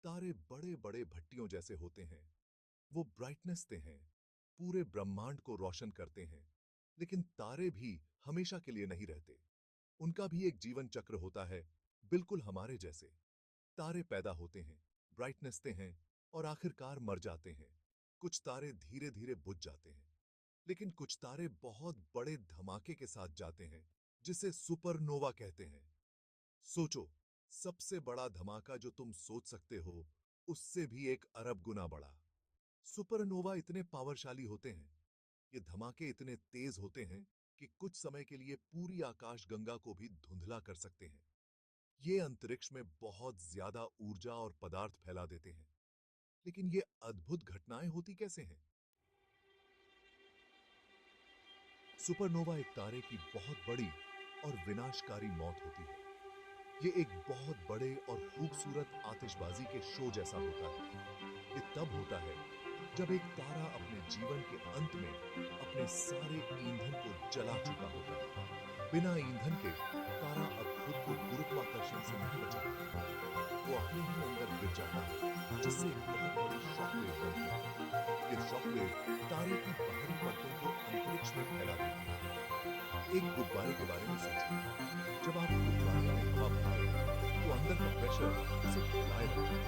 तारे बड़े बड़े भट्टियों जैसे होते हैं। वो ब्राइटनेस से हैं, पूरे ब्रह्मांड को रोशन करते हैं। लेकिन तारे भी हमेशा के लिए नहीं रहते। उनका भी एक जीवन चक्र होता है, बिल्कुल हमारे जैसे। तारे पैदा होते हैं, ब्राइटनेस से हैं और आखिरकार मर जाते हैं। कुछ तारे धीरे धीरे बुझ जाते हैं, लेकिन कुछ तारे बहुत बड़े धमाके के साथ जाते हैं, जिसे सुपरनोवा कहते हैं। सोचो, सबसे बड़ा धमाका जो तुम सोच सकते हो, उससे भी 1 अरब गुना बड़ा। सुपरनोवा इतने पावरशाली होते हैं, ये धमाके इतने तेज होते हैं कि कुछ समय के लिए पूरी आकाशगंगा को भी धुंधला कर सकते हैं। ये अंतरिक्ष में बहुत ज्यादा ऊर्जा और पदार्थ फैला देते हैं। लेकिन ये अद्भुत घटनाएं होती कैसे हैं? सुपरनोवा एक तारे की बहुत बड़ी और विनाशकारी मौत होती है। ये एक बहुत बड़े और खूबसूरत आतिशबाजी के शो जैसा होता है। ये तब होता है जब एक तारा अपने जीवन के अंत में अपने सारे ईंधन को जला चुका होता है। बिना ईंधन के तारा अब खुद को गुरुत्वाकर्षण से नहीं बचाता। वो अपने ही अंदर गिर जाता है, जिससे एक बहुत बड़ी शॉकवेव बनती है। ये शॉकवेव तारे की बाहरी परतों को अंतरिक्ष में फैला देती है। एक गुब्बारे के बारे में सोचिए। जब आप गुब्बारे में हवा भरते हैं, तो अंदर का प्रेशर उसे फैलाए रखता है।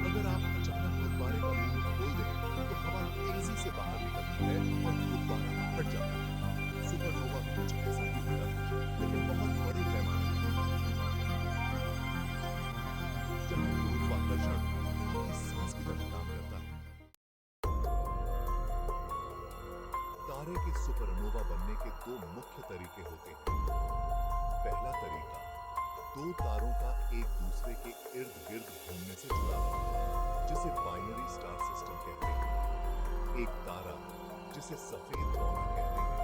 अगर आप अचानक गुब्बारे का मुंह खोल दें, तो हवा तेजी से बाहर निकलती है और गुब्बारा फट जाता है। सुपरनोवा भी कुछ ऐसा ही होता है, लेकिन बहुत बड़े पैमाने पर, जहां गुरुत्वाकर्षण आपकी सांस की तरह काम करता है। तारे के सुपरनोवा बनने के 2 मुख्य तरीके होते हैं। पहला तरीका, 2 तारों का एक दूसरे के इर्द गिर्द घूमने से जुड़ा है, जिसे बाइनरी स्टार सिस्टम कहते हैं। एक तारा, जिसे सफेद कौवा कहते हैं,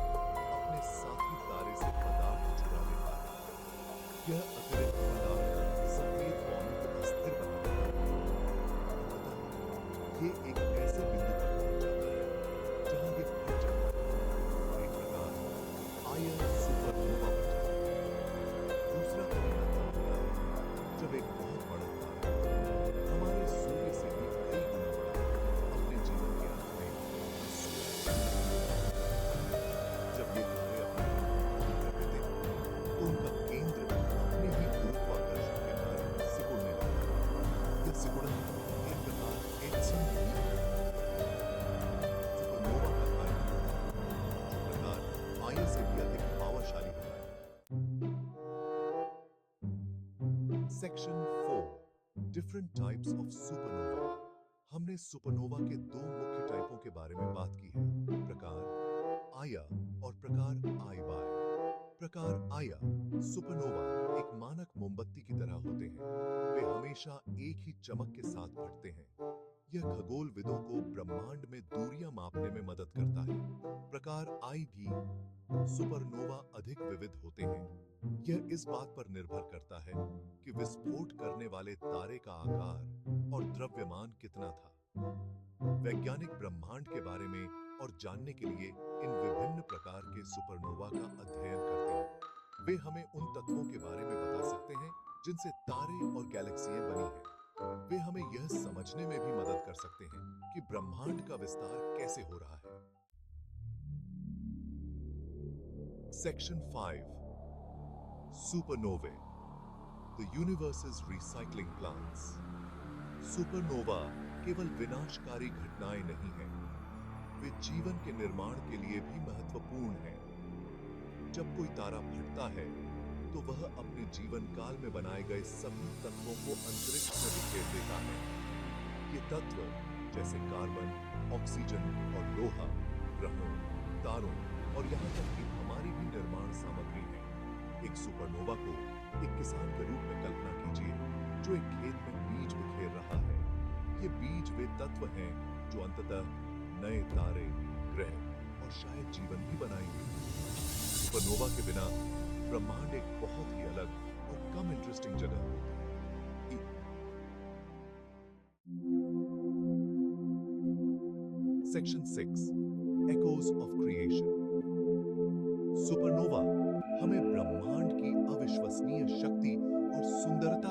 अपने साथी तारे से पदार्थ चुरा लेता है। यह अतिरिक्त पदार्थ सफेद कौवे को अस्थिर बना देता है। अंततः ये एक ऐसे बिंदु तक पहुंच जाता है जहां ये फट जाता है। एक प्रकार आयन सुपरनोवा बन जाता है। दूसरा तरीका तब होता है जब एक बहुत बड़ा तारा, हमारे सूर्य से भी कई गुना बड़ा, अपने जीवन के अंत में जब ये तारे अपने जीवन को खत्म कर देते हैं, तो उनका केंद्र अपने ही गुरुत्वाकर्षण के कारण सिकुड़ने लगता है। यह सिकुड़न एक प्रकार एक्सिन की सुपरनोवा का कारण होता है, जो प्रकार आयन से भी अधिक पावरशाली होता है। Section 4, different types of supernova. हमने सुपरनोवा के 2 मुख्य टाइपों के बारे में बात की है, प्रकार आया और प्रकार आई बाय। प्रकार आया सुपरनोवा एक मानक मोमबत्ती की तरह होते हैं। वे हमेशा एक ही चमक के साथ फटते हैं। यह खगोलविदों को ब्रह्मांड में दूरियां मापने में मदद करता है। प्रकार आई भी सुपरनोवा अधिक विविध होते हैं। यह इस बात पर निर्भर करता है कि विस्फोट करने वाले तारे का आकार और द्रव्यमान कितना था। वैज्ञानिक ब्रह्मांड के बारे में और जानने के लिए इन विभिन्न प्रकार के सुपरनोवा का अध्ययन करते हैं। वे हमें उन तत्वों के बारे में बता सकते हैं जिनसे तारे और गैलेक्सियां बनी हैं। वे हमें यह समझने में भी मदद कर सकते हैं कि ब्रह्मांड का विस्तार कैसे हो रहा है। Section 5, supernovae, the universes recycling plants. Supernova केवल विनाशकारी घटनाएं नहीं हैं, वे जीवन के निर्माण के लिए भी महत्वपूर्ण हैं। जब कोई तारा फटता है, तो वह अपने जीवन काल में बनाए गए सभी तत्वों को अंतरिक्ष में बिखेर देता है। ये तत्व जैसे कार्बन, ऑक्सीजन और लोहा, ग्रहों, तारों और यहाँ तक कि हमारी भी निर्माण सामग्री है। एक सुपरनोवा को एक किसान के रूप में कल्पना कीजिए, जो एक खेत में बीज बिखेर रहा है। ये बीज वे तत्व हैं जो अंततः नए तारे, ग्रह और शायद जीवन भी बनाएंगे। सुपरनोवा के बिना ब्रह्मांड एक बहुत ही अलग और कम इंटरेस्टिंग जगह होती। Section 6, echoes of creation. Supernova हमें ब्रह्मांड की अविश्वसनीय शक्ति और सुंदरता